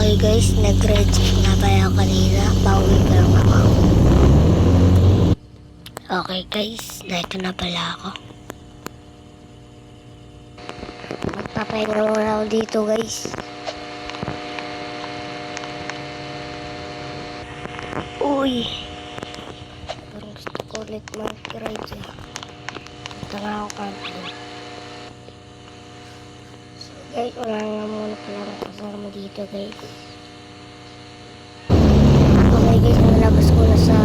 Okay guys, nag-register na ba ako kanina? Pauwi pa lang ako. Okay guys, dito na pala ako. Magpapahinga muna ako dito guys. Uy! Parang gusto ko ulit mag-ride siya. Ito nga ako camping. So guys, wala nga muna pala akong kasama dito guys. Okay guys, nalabas ko na sa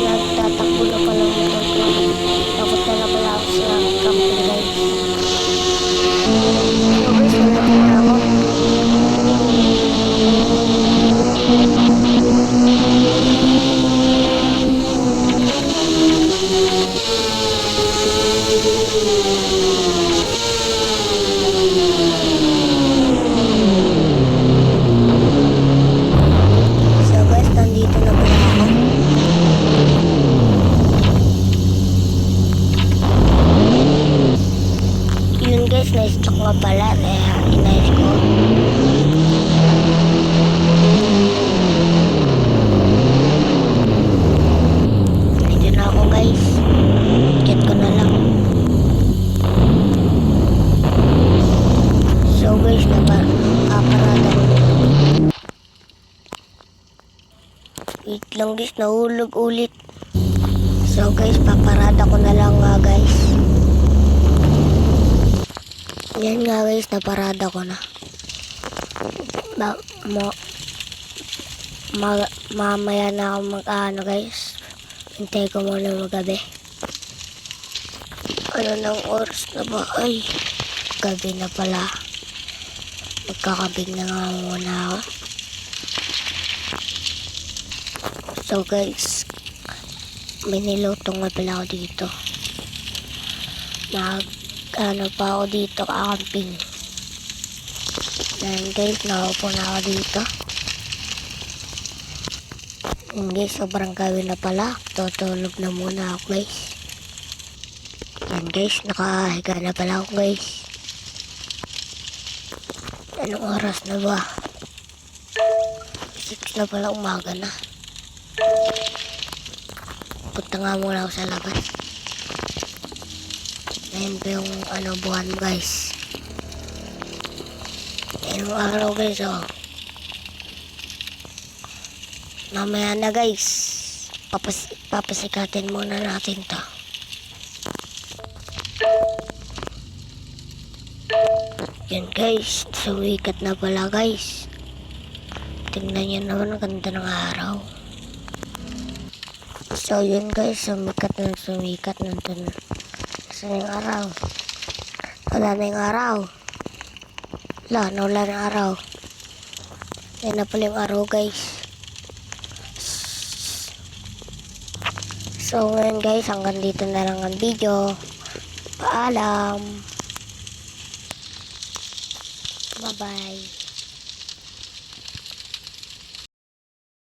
nagtatakbo na pala ng motor ko. Papunta na pala ako sa camping guys. So guys, malapit na ako. So guys, nandito na pala ako. Yun guys, na-stock nga pala. Kaya inayos ko. Dito na ako guys. Get ko na lang. So guys, naparada ko. Wait lang guys, nahulog ulit. So guys, paparada ko na lang nga guys. Yan nga guys, naparada ko na. Mamaya na ako mag-ano guys. Hintay ko muna magabi. Ano nang oras na ba? Ay, gabi na pala. Magkakabig na nga muna ako. So guys, may niluto nga pala ako dito. Ano pa ako dito, camping. Yan guys, nakaupo na ako dito. Yan guys, sobrang gabi na pala. Tutulog na muna ako guys. Yan guys, nakahiga na pala ako guys. Anong oras na ba? 6 na pala, umaga na. Punta nga muna ako sa labas. Ngayon pa yung buwan guys. Ngayon yung araw guys Mamaya na guys. Papasikatin muna natin to. Yan guys, sumikat na pala guys. Tingnan nyo naman, ang ganda ng araw. So yun guys, sumikat. Nandun na. Saan yung araw? Wala na yung araw. Wala na araw. Yan na pala yung araw guys. So ngayon guys, hanggang dito na lang ang video. Paalam. Bye bye.